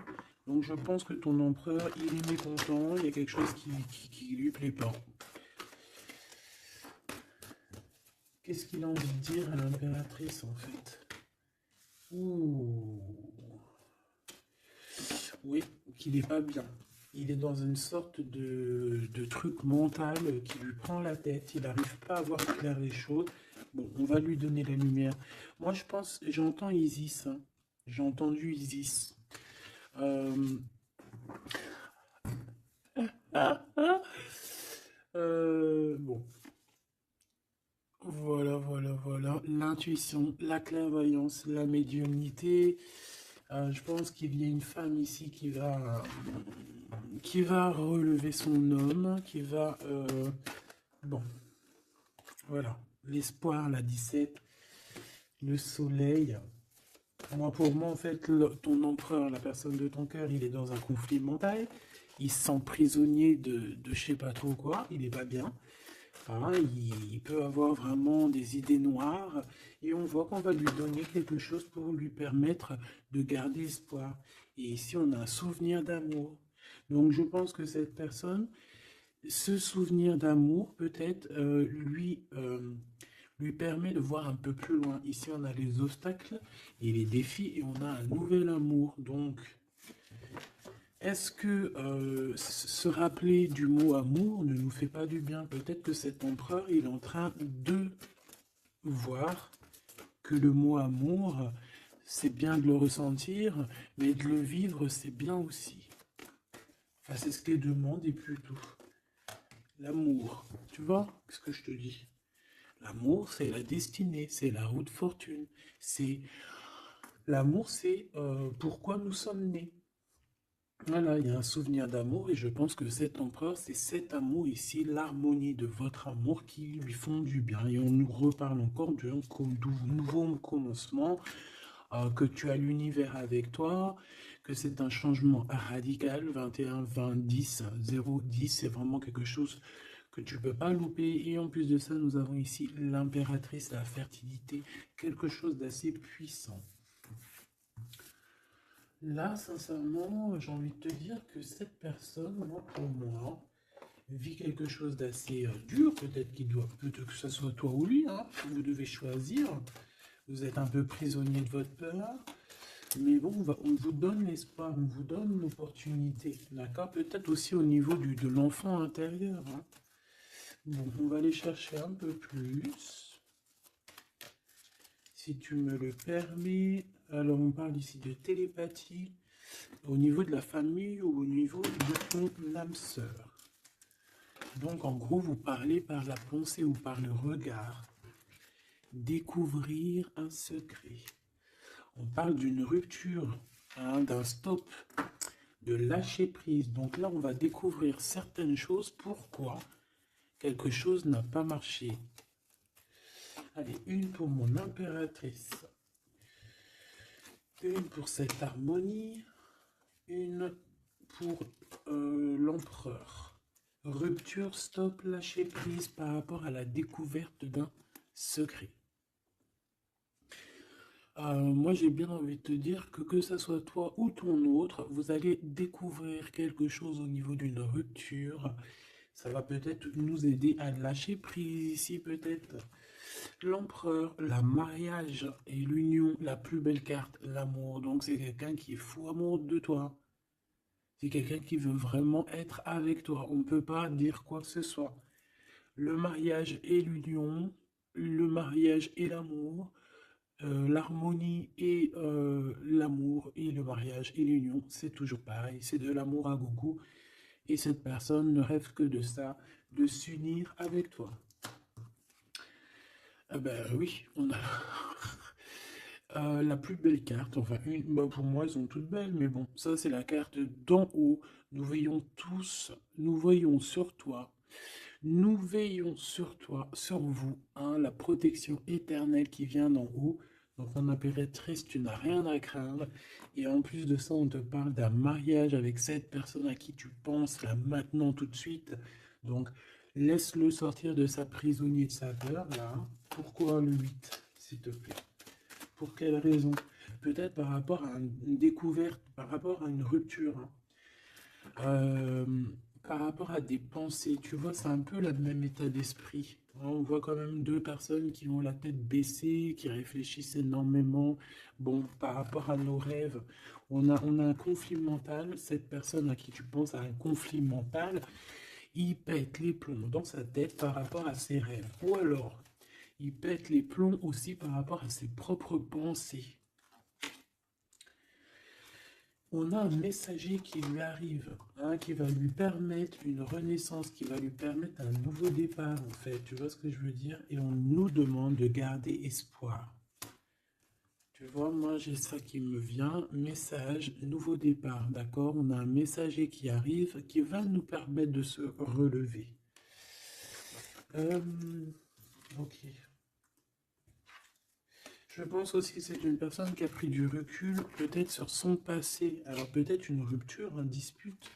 Donc je pense que ton empereur, il est mécontent, il y a quelque chose qui lui plaît pas. Qu'est-ce qu'il a envie de dire à l'impératrice en fait? Ouh. Oui, qu'il est pas bien. Il est dans une sorte de truc mental qui lui prend la tête. Il n'arrive pas à voir clair les choses. Bon, on va lui donner la lumière. Moi, je pense, j'entends Isis, hein. J'ai entendu Isis. Euh, bon, voilà. L'intuition, la clairvoyance, la médiumnité. Je pense qu'il y a une femme ici qui va relever son homme, qui va... bon, voilà. L'espoir, la 17, le soleil. Pour moi, en fait, ton empereur, la personne de ton cœur, il est dans un conflit mental. Il se sent prisonnier de je sais pas trop quoi. Il n'est pas bien. Hein, il peut avoir vraiment des idées noires. Et on voit qu'on va lui donner quelque chose pour lui permettre de garder espoir. Et ici, on a un souvenir d'amour. Donc, je pense que cette personne, ce souvenir d'amour, peut-être, lui permet de voir un peu plus loin. Ici, on a les obstacles et les défis et on a un nouvel amour. Donc, est-ce que se rappeler du mot amour ne nous fait pas du bien? Peut-être que cet empereur, il est en train de voir que le mot amour, c'est bien de le ressentir, mais de le vivre, c'est bien aussi. Enfin, c'est ce que les deux mondes et plutôt. L'amour, tu vois ce que je te dis? L'amour, c'est la destinée, c'est la route fortune. C'est L'amour, c'est pourquoi nous sommes nés. Voilà, il y a un souvenir d'amour et je pense que cet empereur, c'est cet amour ici, l'harmonie de votre amour qui lui font du bien. Et on nous reparle encore d'un nouveau commencement, que tu as l'univers avec toi, que c'est un changement radical, 21, 20, 10, 0, 10, c'est vraiment quelque chose que tu ne peux pas louper. Et en plus de ça, nous avons ici l'impératrice, la fertilité, quelque chose d'assez puissant. Là, sincèrement, j'ai envie de te dire que cette personne, moi, pour moi, vit quelque chose d'assez dur. Peut-être que ce soit toi ou lui, hein. Vous devez choisir. Vous êtes un peu prisonnier de votre peur. Mais bon, on vous donne l'espoir, on vous donne l'opportunité. D'accord? Peut-être aussi au niveau de l'enfant intérieur, hein. Bon, on va aller chercher un peu plus. Si tu me le permets. Alors, on parle ici de télépathie au niveau de la famille ou au niveau de ton âme sœur. Donc, en gros, vous parlez par la pensée ou par le regard. Découvrir un secret. On parle d'une rupture, hein, d'un stop, de lâcher prise. Donc là, on va découvrir certaines choses. Pourquoi quelque chose n'a pas marché. Allez, une pour mon impératrice. Une pour cette harmonie. Une pour l'empereur. Rupture, stop, lâcher prise par rapport à la découverte d'un secret. Moi, j'ai bien envie de te dire que ça soit toi ou ton autre, vous allez découvrir quelque chose au niveau d'une rupture. Ça va peut-être nous aider à lâcher prise ici, peut-être. L'empereur, la mariage et l'union, la plus belle carte, l'amour. Donc, c'est quelqu'un qui est fou amoureux de toi. C'est quelqu'un qui veut vraiment être avec toi. On ne peut pas dire quoi que ce soit. Le mariage et l'union, le mariage et l'amour, l'harmonie et l'amour et le mariage et l'union, c'est toujours pareil. C'est de l'amour à gogo. Et cette personne ne rêve que de ça, de s'unir avec toi. Ah ben oui, on a la plus belle carte. Enfin, pour moi, elles sont toutes belles, mais bon, ça c'est la carte d'en haut. Nous veillons tous, nous voyons sur toi. Nous veillons sur toi, sur vous, hein, la protection éternelle qui vient d'en haut. Donc, mon impératrice, tu n'as rien à craindre. Et en plus de ça, on te parle d'un mariage avec cette personne à qui tu penses là maintenant tout de suite. Donc, laisse-le sortir de sa prisonnier de sa peur, là. Pourquoi le 8, s'il te plaît? Pour quelle raison? Peut-être par rapport à une découverte, par rapport à une rupture, hein. Euh, Par rapport à des pensées, tu vois, c'est un peu le même état d'esprit. On voit quand même deux personnes qui ont la tête baissée, qui réfléchissent énormément. Bon, par rapport à nos rêves, on a un conflit mental. Cette personne à qui tu penses a un conflit mental. Il pète les plombs dans sa tête par rapport à ses rêves. Ou alors, il pète les plombs aussi par rapport à ses propres pensées. On a un messager qui lui arrive, hein, qui va lui permettre une renaissance, qui va lui permettre un nouveau départ, en fait. Tu vois ce que je veux dire? Et on nous demande de garder espoir. Tu vois, moi, j'ai ça qui me vient. Message, nouveau départ, d'accord? On a un messager qui arrive, qui va nous permettre de se relever. Ok. Je pense aussi que c'est une personne qui a pris du recul, peut-être sur son passé. Alors peut-être une rupture, une dispute,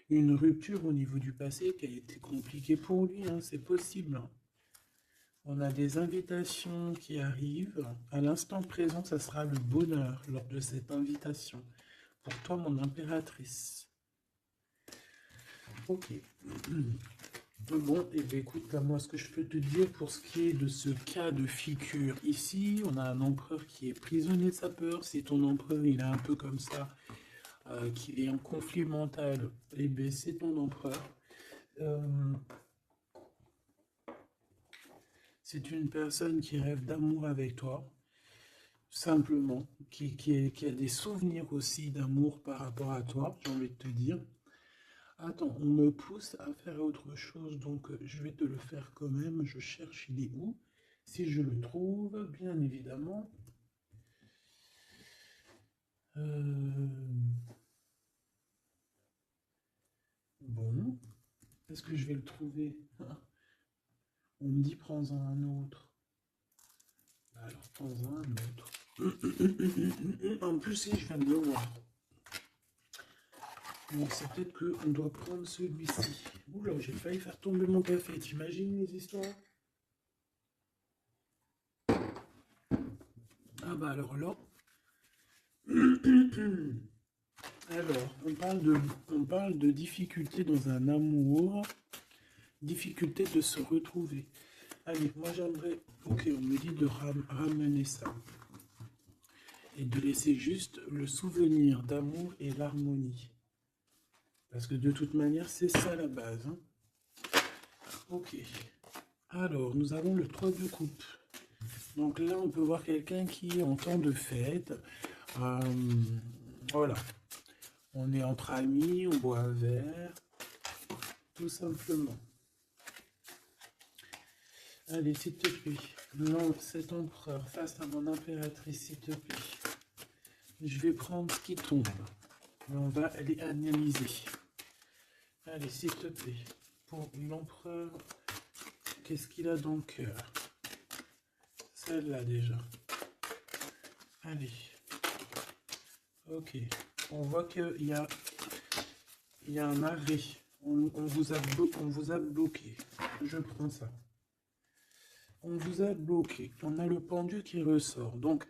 une rupture au niveau du passé qui a été compliquée pour lui, hein, c'est possible, hein. On a des invitations qui arrivent. À l'instant présent, ça sera le bonheur lors de cette invitation. Pour toi, mon impératrice. Ok. Bon, et bien écoute, là, moi, ce que je peux te dire pour ce qui est de ce cas de figure ici, on a un empereur qui est prisonnier de sa peur. Si ton empereur, il est un peu comme ça, qu'il est en conflit mental, et bien c'est ton empereur. C'est une personne qui rêve d'amour avec toi. simplement, qui a des souvenirs aussi d'amour par rapport à toi, j'ai envie de te dire. Attends, on me pousse à faire autre chose, donc je vais te le faire quand même. Je cherche, il est où? Si je le trouve, bien évidemment. Euh, Bon, est-ce que je vais le trouver? On me dit prends-en un autre. Alors, prends-en un autre. En plus, si je viens de le voir. Donc, c'est peut-être qu'on doit prendre celui-ci. Oula, j'ai failli faire tomber mon café. T'imagines les histoires? Ah bah alors là. Alors, on parle de difficulté dans un amour, difficulté de se retrouver. Allez, moi j'aimerais, ok, on me dit de ramener ça et de laisser juste le souvenir d'amour et l'harmonie. Parce que de toute manière, c'est ça la base, hein. Ok. Alors, nous avons le 3 de coupe. Donc là, on peut voir quelqu'un qui est en temps de fête. Euh, voilà. On est entre amis, on boit un verre, tout simplement. Allez, s'il te plaît. Non, cet empereur face à mon impératrice, s'il te plaît. Je vais prendre ce qui tombe. Et on va aller analyser. Allez, s'il te plaît. Pour l'empereur, qu'est-ce qu'il a dans le cœur? Celle-là déjà. Allez. Ok. On voit qu'il y a un arrêt. On vous a bloqué. Je prends ça. On vous a bloqué. On a le pendu qui ressort. Donc,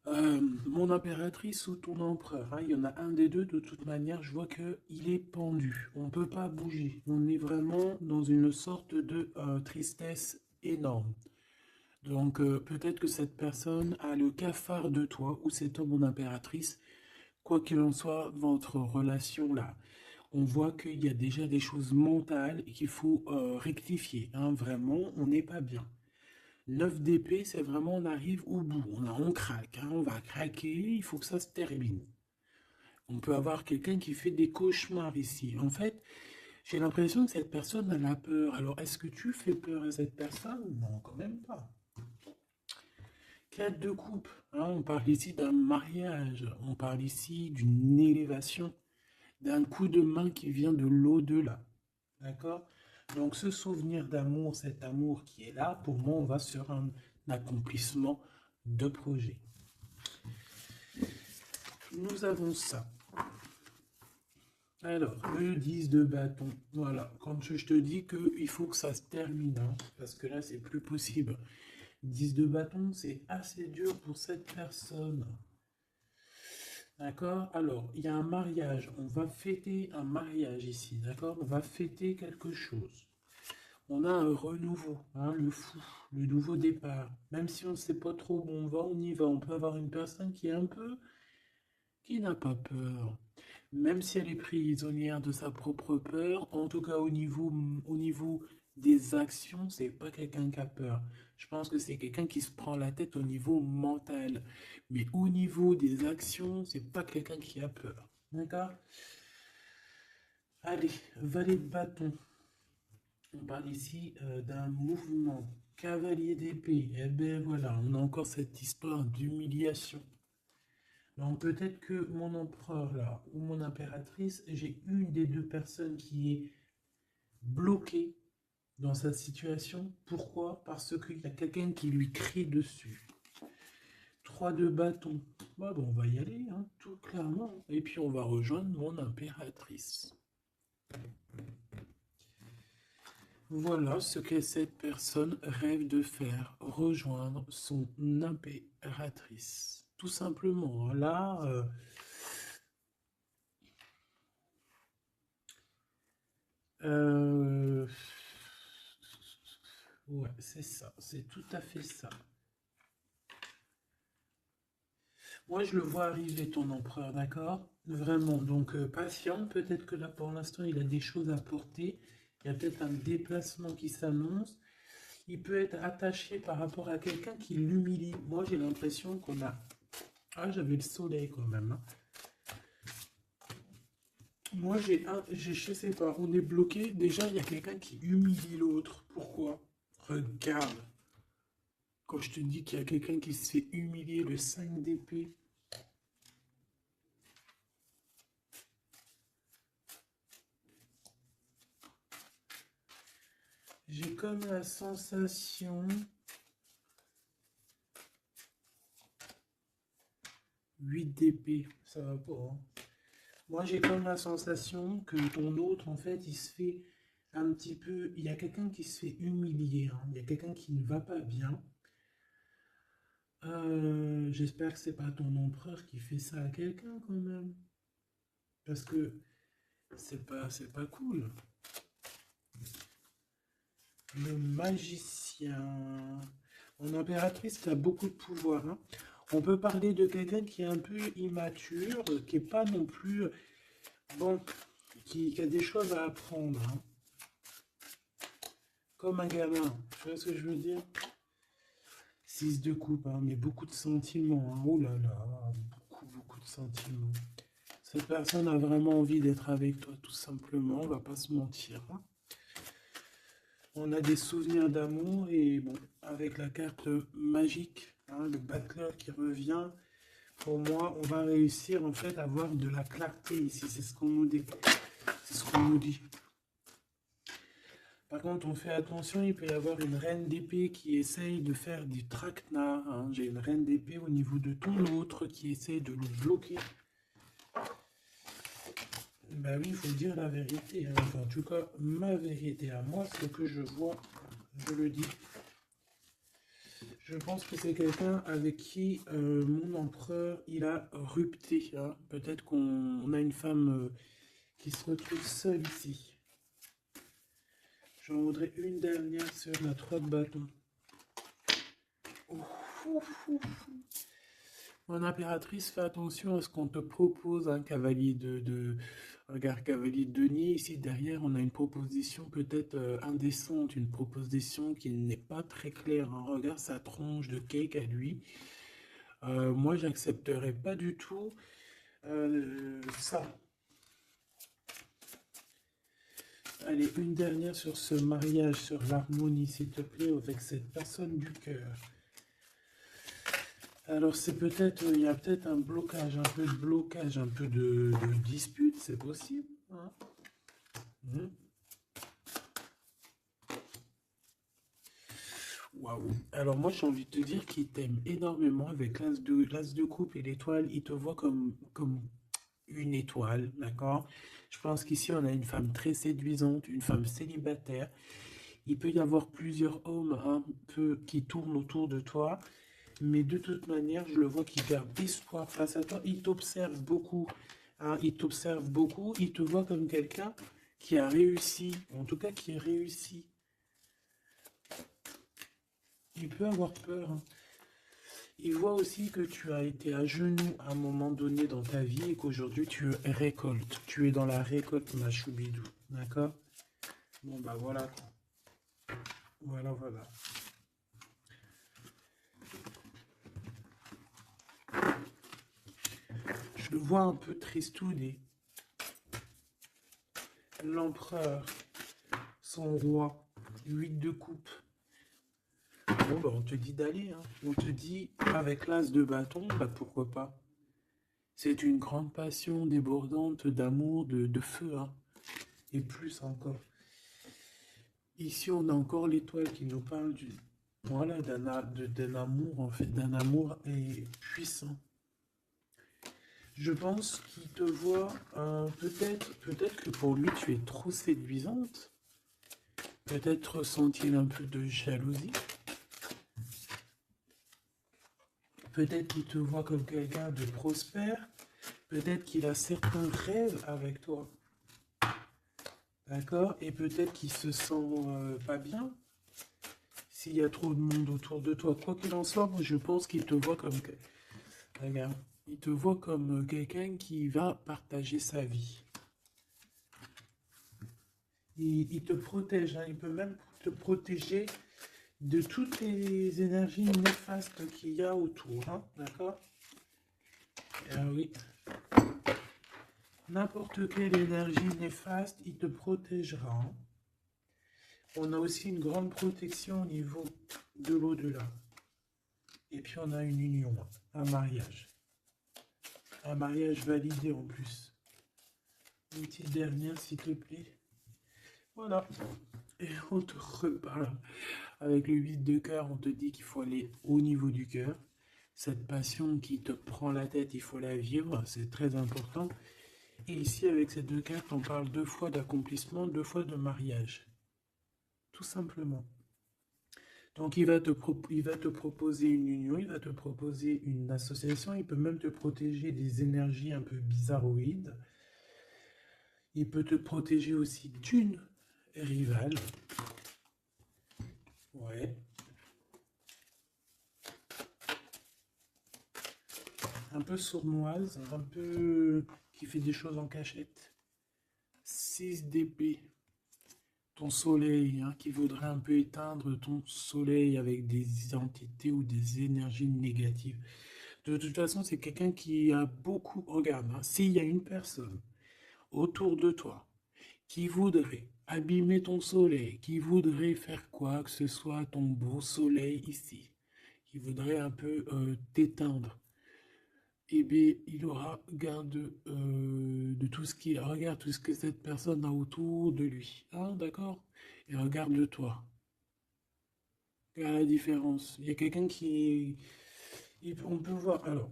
mon impératrice ou ton empereur, hein, il y en a un des deux, de toute manière, je vois qu'il est pendu. On ne peut pas bouger. On est vraiment dans une sorte de tristesse énorme. Donc, peut-être que cette personne a le cafard de toi, ou cet homme, mon impératrice. Quoi qu'il en soit, votre relation là, on voit qu'il y a déjà des choses mentales qu'il faut rectifier, hein. Vraiment, on n'est pas bien. 9 d'épée, c'est vraiment on arrive au bout, on craque, hein, on va craquer, il faut que ça se termine. On peut avoir quelqu'un qui fait des cauchemars ici. En fait, j'ai l'impression que cette personne elle a peur. Alors, est-ce que tu fais peur à cette personne? Non, quand même pas. 4 de coupe, hein, on parle ici d'un mariage, on parle ici d'une élévation, d'un coup de main qui vient de l'au-delà. D'accord? Donc ce souvenir d'amour, cet amour qui est là, pour moi, on va sur un accomplissement de projet. Nous avons ça. Alors, le 10 de bâton. Voilà, quand je te dis qu'il faut que ça se termine, hein, parce que là, c'est plus possible. 10 de bâton, c'est assez dur pour cette personne. D'accord? Alors, il y a un mariage. On va fêter un mariage ici. D'accord? On va fêter quelque chose. On a un renouveau, hein, le fou, le nouveau départ. Même si on ne sait pas trop où on va, on y va. On peut avoir une personne qui est un peu, qui n'a pas peur. Même si elle est prisonnière de sa propre peur, en tout cas au niveau des actions, c'est pas quelqu'un qui a peur. Je pense que c'est quelqu'un qui se prend la tête au niveau mental. Mais au niveau des actions, c'est pas quelqu'un qui a peur. D'accord? Allez, valet de bâton. On parle ici d'un mouvement. Cavalier d'épée. Eh bien voilà, on a encore cette histoire d'humiliation. Donc peut-être que mon empereur là, ou mon impératrice, j'ai une des deux personnes qui est bloquée dans sa situation. Pourquoi? Parce qu'il y a quelqu'un qui lui crie dessus. 3 de bâton. Bah, bon, on va y aller, hein, tout clairement. Et puis on va rejoindre mon impératrice. Voilà ce que cette personne rêve de faire, rejoindre son impératrice. Tout simplement, là, euh, ouais, c'est ça, c'est tout à fait ça. Moi, je le vois arriver, ton empereur, d'accord? Vraiment, donc patient, peut-être que là, pour l'instant, il a des choses à porter. Il y a peut-être un déplacement qui s'annonce. Il peut être attaché par rapport à quelqu'un qui l'humilie. Moi, j'ai l'impression qu'on a... Ah, j'avais le soleil quand même, hein. Moi, je sais pas, on est bloqué. Déjà, il y a quelqu'un qui humilie l'autre. Pourquoi? Regarde. Quand je te dis qu'il y a quelqu'un qui se fait humilier, le 5 d'épée. J'ai comme la sensation... 8 d'épée, ça va pas, hein. Moi, j'ai comme la sensation que ton autre, en fait, il se fait un petit peu... Il y a quelqu'un qui se fait humilier, hein. Il y a quelqu'un qui ne va pas bien. J'espère que c'est pas ton empereur qui fait ça à quelqu'un, quand même. Parce que c'est pas cool. Le magicien. En impératrice, tu as beaucoup de pouvoir, hein. On peut parler de quelqu'un qui est un peu immature, qui est pas non plus... Bon, qui a des choses à apprendre, hein. Comme un gamin. Tu vois ce que je veux dire? 6 de coupe, hein, mais beaucoup de sentiments, hein. Oh là là, beaucoup de sentiments. Cette personne a vraiment envie d'être avec toi, tout simplement, on va pas se mentir, hein. On a des souvenirs d'amour et bon, avec la carte magique, hein, le battleur qui revient, pour moi, on va réussir en fait à avoir de la clarté ici, c'est ce qu'on nous dit. C'est ce qu'on nous dit. Par contre, on fait attention, il peut y avoir une reine d'épée qui essaye de faire du traquenard, hein. J'ai une reine d'épée au niveau de ton autre qui essaye de le bloquer. Bah oui, il faut dire la vérité, hein. Enfin, en tout cas, ma vérité à moi, ce que je vois, je le dis. Je pense que c'est quelqu'un avec qui mon empereur, il a rupté, hein. Peut-être qu'on a une femme qui se retrouve seule ici. J'en voudrais une dernière sur la 3 de bâton. Mon impératrice, fais attention à ce qu'on te propose, un cavalier Regarde, cavalier de Denis, ici derrière, on a une proposition peut-être indécente, une proposition qui n'est pas très claire, hein. Regarde sa tronche de cake à lui. Moi, j'accepterais pas du tout ça. Allez, une dernière sur ce mariage, sur l'harmonie, s'il te plaît, avec cette personne du cœur. Alors, c'est peut-être, il y a peut-être un blocage, un peu de blocage, un peu de dispute, c'est possible, hein. Waouh. Alors, moi, j'ai envie de te dire qu'il t'aime énormément avec l'as de coupe et l'étoile. Il te voit comme une étoile, d'accord? Je pense qu'ici, on a une femme très séduisante, une femme célibataire. Il peut y avoir plusieurs hommes un peu qui tournent autour de toi, mais de toute manière, je le vois qui perd espoir face à toi. Il t'observe beaucoup, hein, il t'observe beaucoup. Il te voit comme quelqu'un qui a réussi, en tout cas qui réussit. Il peut avoir peur, hein. Il voit aussi que tu as été à genoux à un moment donné dans ta vie et qu'aujourd'hui tu récoltes. Tu es dans la récolte, ma choubidou. D'accord? Bon, bah voilà, quoi. Voilà, voilà. Je le vois un peu tristoudé. L'empereur, son roi, 8 de coupe. Bon, bah on te dit d'aller, hein. On te dit, avec l'as de bâton, bah pourquoi pas. C'est une grande passion débordante d'amour, de feu, hein. Et plus encore. Ici, on a encore l'étoile qui nous parle voilà, d'un amour, en fait, d'un amour puissant. Je pense qu'il te voit, peut-être que pour lui, tu es trop séduisante. Peut-être ressentir un peu de jalousie. Peut-être qu'il te voit comme quelqu'un de prospère. Peut-être qu'il a certains rêves avec toi. D'accord? Et peut-être qu'il se sent pas bien s'il y a trop de monde autour de toi. Quoi qu'il en soit, moi je pense qu'il te voit comme... Regarde, il te voit comme quelqu'un qui va partager sa vie. Il te protège, hein. Il peut même te protéger de toutes les énergies néfastes qu'il y a autour, hein, d'accord? Ah oui, n'importe quelle énergie néfaste, il te protégera, hein. On a aussi une grande protection au niveau de l'au-delà. Et puis on a une union, un mariage. Un mariage validé en plus. Une petite dernière, s'il te plaît. Voilà. Et on te reparle. Avec le 8 de cœur, on te dit qu'il faut aller au niveau du cœur. Cette passion qui te prend la tête, il faut la vivre. C'est très important. Et ici, avec ces deux cartes, on parle 2 fois d'accomplissement, 2 fois de mariage. Tout simplement. Donc, il va te proposer une union, il va te proposer une association, il peut même te protéger des énergies un peu bizarroïdes. Il peut te protéger aussi d'une rivale. Ouais. Un peu sournoise, un peu qui fait des choses en cachette. 6 d'épée. Ton soleil, hein, qui voudrait un peu éteindre ton soleil avec des entités ou des énergies négatives. De toute façon, c'est quelqu'un qui a beaucoup... Regarde, hein, s'il y a une personne autour de toi qui voudrait abîmer ton soleil, qui voudrait faire quoi que ce soit ton beau soleil ici, qui voudrait un peu t'éteindre, eh bien, il aura garde de tout ce qui... Regarde tout ce que cette personne a autour de lui. Hein, d'accord? Et regarde-toi. Regarde la différence. Il y a quelqu'un qui... On peut voir... Alors,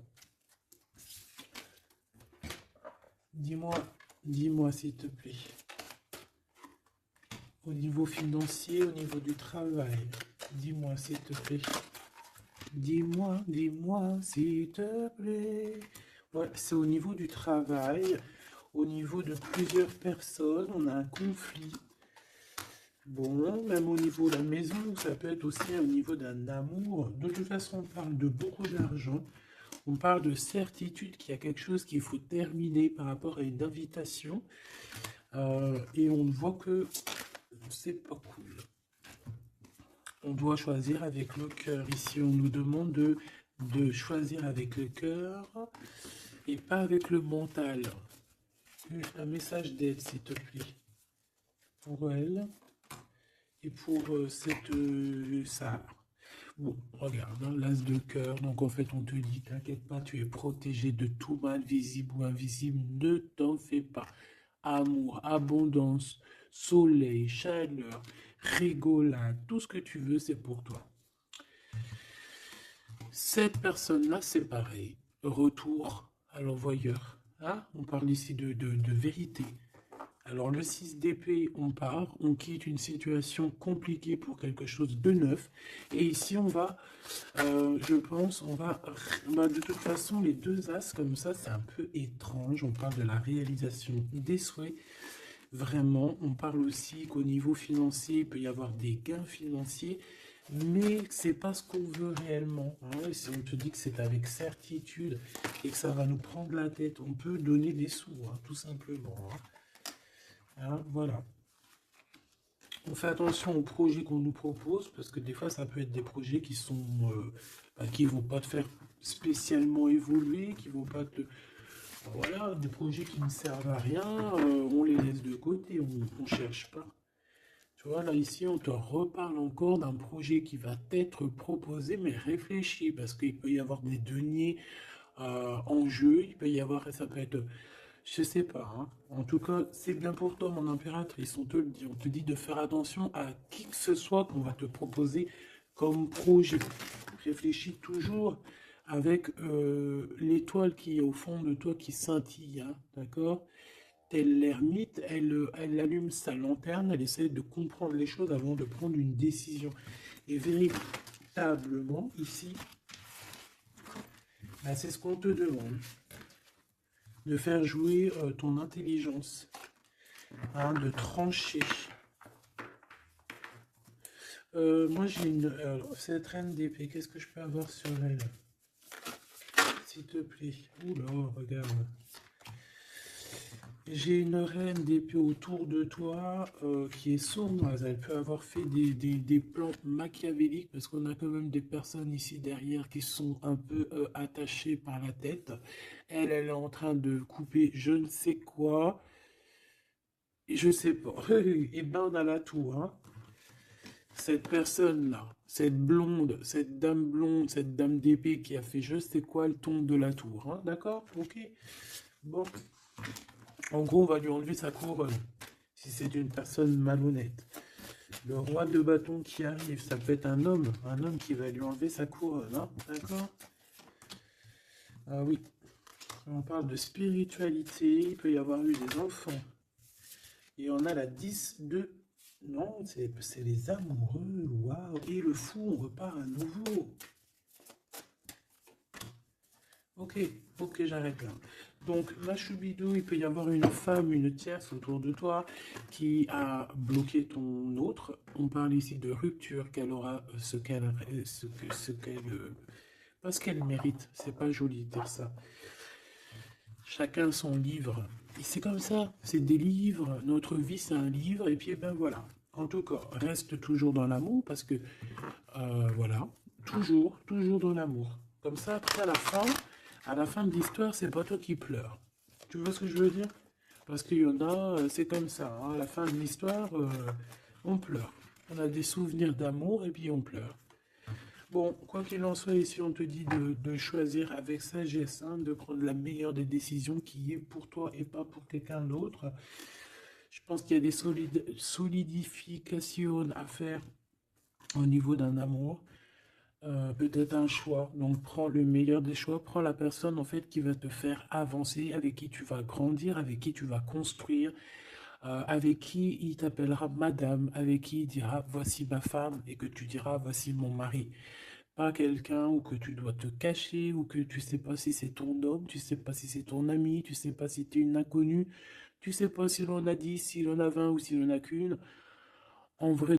dis-moi, dis-moi s'il te plaît. Au niveau financier, au niveau du travail. Dis-moi s'il te plaît. Dis-moi s'il te plaît. Ouais, c'est au niveau du travail. Au niveau de plusieurs personnes, on a un conflit. Bon, même au niveau de la maison, ça peut être aussi au niveau d'un amour. De toute façon, on parle de beaucoup d'argent. On parle de certitude qu'il y a quelque chose qu'il faut terminer par rapport à une invitation. Et on voit que c'est pas cool. On doit choisir avec le cœur. Ici, on nous demande de choisir avec le cœur et pas avec le mental. Un message d'aide, s'il te plaît. Pour elle et pour cette ça. Bon, regarde, hein, l'as de cœur. Donc, en fait, on te dit, t'inquiète pas, tu es protégé de tout mal, visible ou invisible. Ne t'en fais pas. Amour, abondance, soleil, chaleur, rigolade, tout ce que tu veux, c'est pour toi. Cette personne-là, c'est pareil. Retour à l'envoyeur. Hein? On parle ici de vérité. Alors le 6 d'épée, on part, on quitte une situation compliquée pour quelque chose de neuf. Et ici, on va, je pense, on va... Bah, de toute façon, les deux as comme ça, c'est un peu étrange. On parle de la réalisation des souhaits. Vraiment, on parle aussi qu'au niveau financier, il peut y avoir des gains financiers, mais c'est pas ce qu'on veut réellement, hein. Et si on te dit que c'est avec certitude et que ça va nous prendre la tête, on peut donner des sous, hein, tout simplement, hein. Hein, voilà. On fait attention aux projets qu'on nous propose, parce que des fois, ça peut être des projets qui sont, qui vont pas te faire spécialement évoluer, qui vont pas te... Voilà, des projets qui ne servent à rien, on les laisse de côté, on ne cherche pas. Tu vois, là, ici, on te reparle encore d'un projet qui va t'être proposé, mais réfléchi, parce qu'il peut y avoir des deniers en jeu, il peut y avoir, ça peut être, je sais pas, hein. En tout cas, c'est bien pour toi, mon impératrice, on te dit de faire attention à qui que ce soit qu'on va te proposer comme projet. Réfléchis toujours avec l'étoile qui est au fond de toi qui scintille, hein, d'accord? Telle l'ermite, elle allume sa lanterne, elle essaie de comprendre les choses avant de prendre une décision. Et véritablement, ici, bah, c'est ce qu'on te demande. De faire jouer ton intelligence, hein, de trancher. Moi, j'ai une... cette reine d'épée, qu'est-ce que je peux avoir sur elle? S'il te plaît. Oula, regarde. J'ai une reine d'épée autour de toi qui est sournoise. Elle peut avoir fait des plans machiavéliques parce qu'on a quand même des personnes ici derrière qui sont un peu attachées par la tête. Elle est en train de couper je ne sais quoi. Et je sais pas. Et ben on a la tour, hein. Cette personne-là, cette dame blonde, cette dame d'épée qui a fait je sais quoi, elle tombe de la tour, hein. D'accord? Ok. Bon. En gros, on va lui enlever sa couronne, si c'est une personne malhonnête. Le roi de bâton qui arrive, ça peut être un homme qui va lui enlever sa couronne, hein, d'accord? Ah oui, on parle de spiritualité, il peut y avoir eu des enfants. Et on a la 10 de... Non, c'est les amoureux, waouh. Et le fou, on repart à nouveau. Ok, ok, j'arrête là. Donc, Machubidou, il peut y avoir une femme, une tierce autour de toi qui a bloqué ton autre. On parle ici de rupture, qu'elle aura pas ce qu'elle mérite. C'est pas joli de dire ça. Chacun son livre. Et c'est comme ça, c'est des livres. Notre vie, c'est un livre. Et puis, eh ben voilà. En tout cas, reste toujours dans l'amour parce que, voilà, toujours, toujours dans l'amour. Comme ça, après, à la fin de l'histoire, c'est pas toi qui pleures. Tu vois ce que je veux dire? Parce qu'il y en a, c'est comme ça, hein. À la fin de l'histoire, on pleure. On a des souvenirs d'amour et puis on pleure. Bon, quoi qu'il en soit, ici, on te dit de choisir avec sagesse, hein, de prendre la meilleure des décisions qui est pour toi et pas pour quelqu'un d'autre. Je pense qu'il y a des solidifications à faire au niveau d'un amour. Peut-être un choix. Donc, prends le meilleur des choix. Prends la personne, en fait, qui va te faire avancer, avec qui tu vas grandir, avec qui tu vas construire, avec qui il t'appellera madame, avec qui il dira voici ma femme et que tu diras voici mon mari. Pas quelqu'un où que tu dois te cacher, ou que tu sais pas si c'est ton homme, tu sais pas si c'est ton ami, tu sais pas si tu es une inconnue, tu sais pas si l'on a 10, si l'on a 20 ou si l'on a qu'une. En vrai,